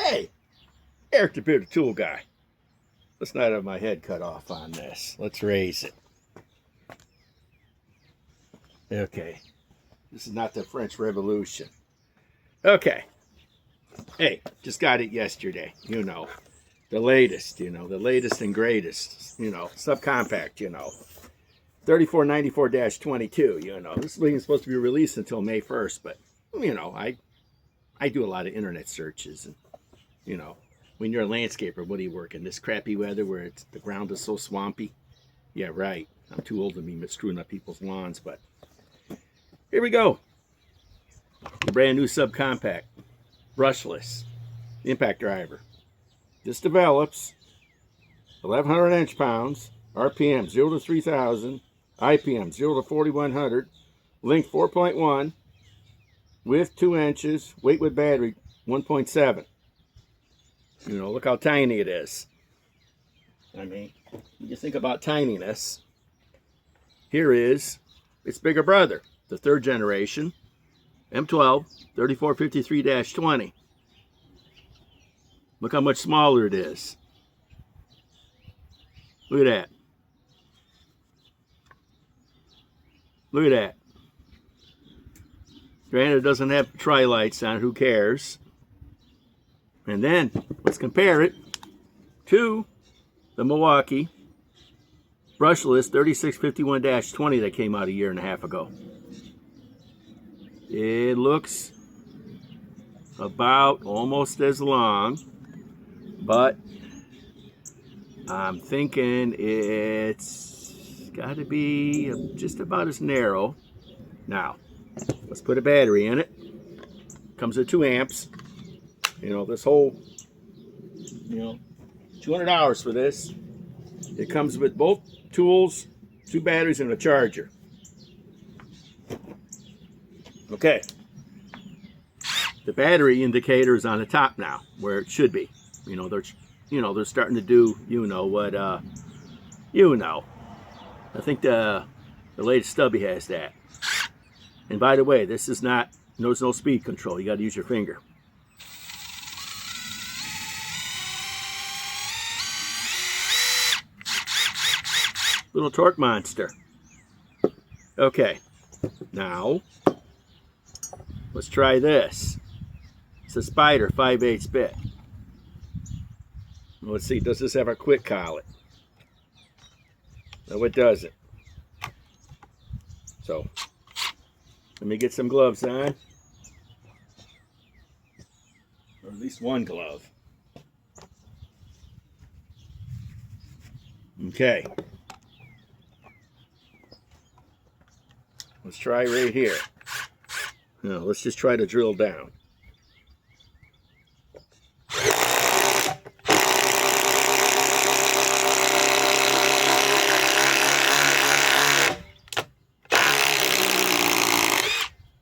Hey, Eric the Bearded Tool Guy. Let's not have my head cut off on this. Let's raise it. Okay. This is not the French Revolution. Okay. Hey, just got it yesterday. You know, the latest, the latest and greatest, subcompact, 3494-22, This thing is supposed to be released until May 1st, but, I do a lot of internet searches, and, when you're a landscaper, what do you work in this crappy weather where the ground is so swampy? Yeah, right. I'm too old to be screwing up people's lawns, but here we go. The brand new subcompact, brushless impact driver. This develops 1,100 inch-pounds, RPM 0 to 3,000, IPM 0 to 4,100, length 4.1, width 2 inches, weight with battery 1.7. Look how tiny it is. I mean, when you think about tininess, here is its bigger brother, the third generation, M12 3453-20. Look how much smaller it is. Look at that. Look at that. Granted, it doesn't have tri-lights on it, who cares? And then, let's compare it to the Milwaukee Brushless 3651-20 that came out a year and a half ago. It looks about almost as long, but I'm thinking it's got to be just about as narrow. Now, let's put a battery in it. Comes with 2 amps. This whole, $200 for this. It comes with both tools, 2 batteries, and a charger. Okay. The battery indicator is on the top now, where it should be. They're starting to do, I think the latest stubby has that. And by the way, this is not, there's no speed control. You got to use your finger. Little torque monster. Okay, now let's try this. It's a Spider 5/8 bit. Let's see, does this have a quick collet? No, it doesn't. So, let me get some gloves on. Or at least one glove. Okay. Let's try right here. Now, let's just try to drill down.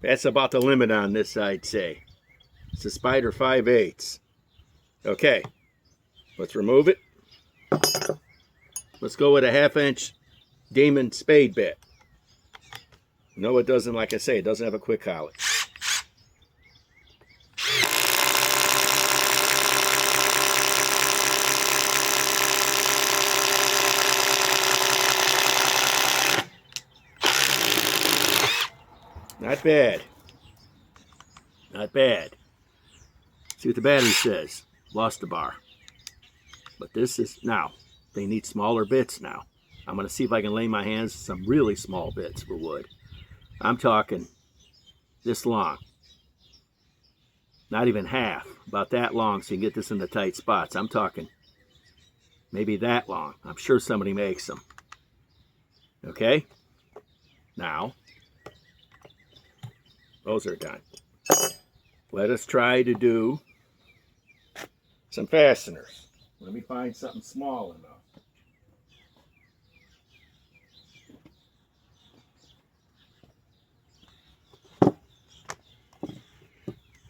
That's about the limit on this, I'd say. It's a Spider 5/8. Okay, let's remove it. Let's go with a 1/2 inch Damon spade bit. No, it doesn't, like I say, it doesn't have a quick collet. Not bad. Not bad. See what the battery says. Lost the bar. But this is, now, they need smaller bits now. I'm going to see if I can lay my hands on some really small bits for wood. I'm talking this long. Not even half. About that long so you can get this in the tight spots. I'm talking maybe that long. I'm sure somebody makes them. Okay? Now, those are done. Let us try to do some fasteners. Let me find something small enough.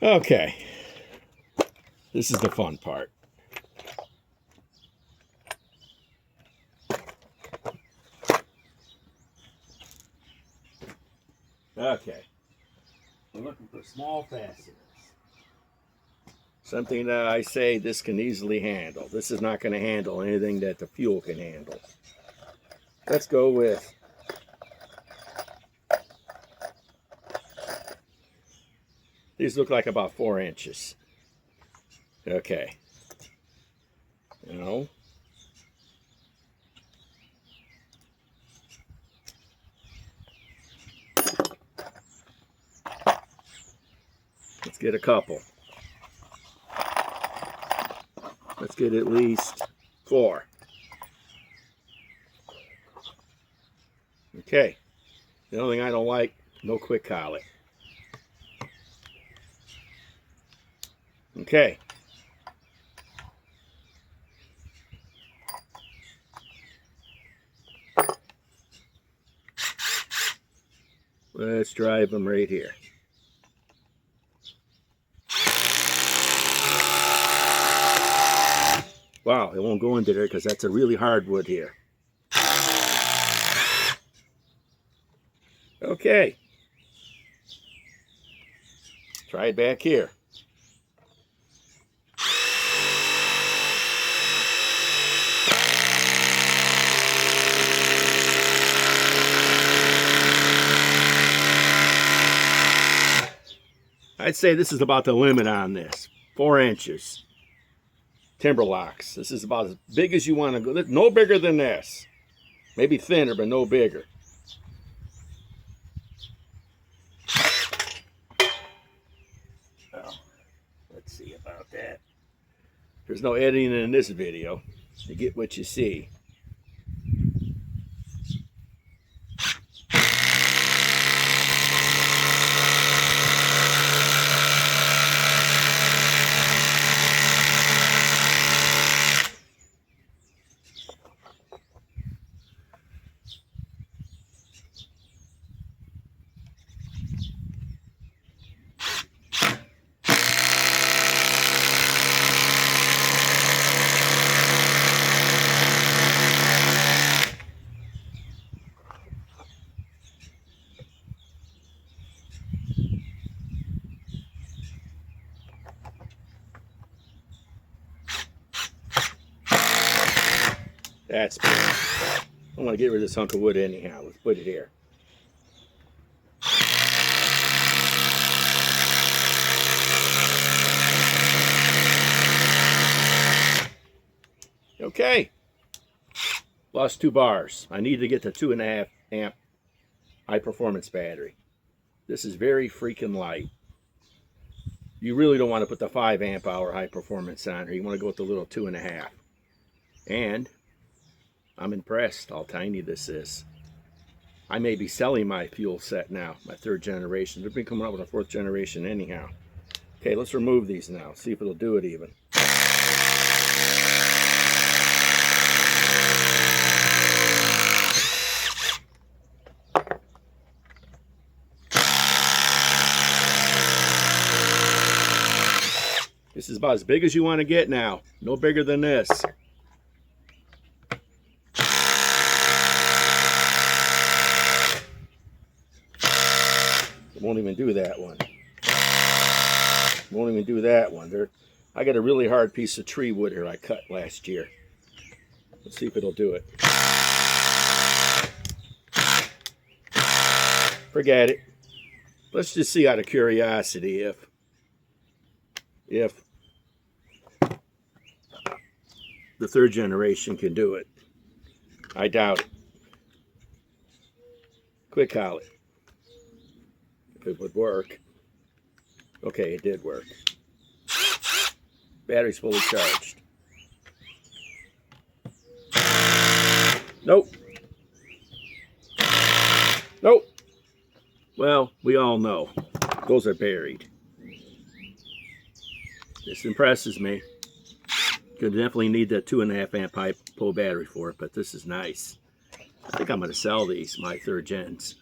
Okay, this is the fun part. Okay, we're looking for small fasteners. Something that I say this can easily handle. This is not going to handle anything that the fuel can handle. Let's go with these. Look like about 4 inches. Okay. Now, let's get a couple. Let's get at least 4. Okay. The only thing I don't like, no quick collet. Okay. Let's drive them right here. Wow, it won't go into there because that's a really hard wood here. Okay. Try it back here. I'd say this is about the limit on this. 4 inches. Timber locks. This is about as big as you want to go. No bigger than this. Maybe thinner, but no bigger. Well, let's see about that. There's no editing in this video. You get what you see. That's big. I want to get rid of this hunk of wood anyhow. Let's put it here. Okay. Lost 2 bars. I need to get the 2.5 amp high performance battery. This is very freaking light. You really don't want to put the 5 amp hour high performance on here. You want to go with the little 2.5. And I'm impressed how tiny this is. I may be selling my fuel set now, my 3rd generation. They've been coming up with a 4th generation anyhow. Okay, let's remove these now. See if it'll do it even. This is about as big as you want to get now. No bigger than this. It won't even do that one. Won't even do that one. I got a really hard piece of tree wood here I cut last year. Let's see if it'll do it. Forget it. Let's just see out of curiosity if the 3rd generation can do it. I doubt it. Quick collet. If it would work. Okay, it did work. Battery's fully charged. Nope. Nope. Well, we all know. Those are buried. This impresses me. Could definitely need that 2.5 amp high pull battery for it, but this is nice. I think I'm going to sell these, my 3rd gens.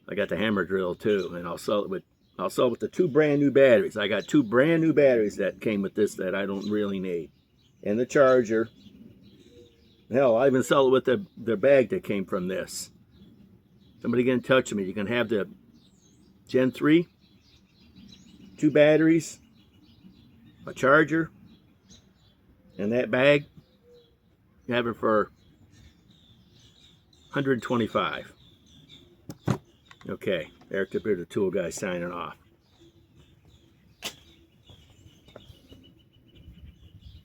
I got the hammer drill too, and I'll sell it with the 2 brand new batteries. I got 2 brand new batteries that came with this that I don't really need, and the charger. Hell, I even sell it with the bag that came from this. Somebody get in touch with me. You can have the Gen 3, 2 batteries, a charger, and that bag, you have it for $125. Okay, Eric the Bearded Tool Guy signing off.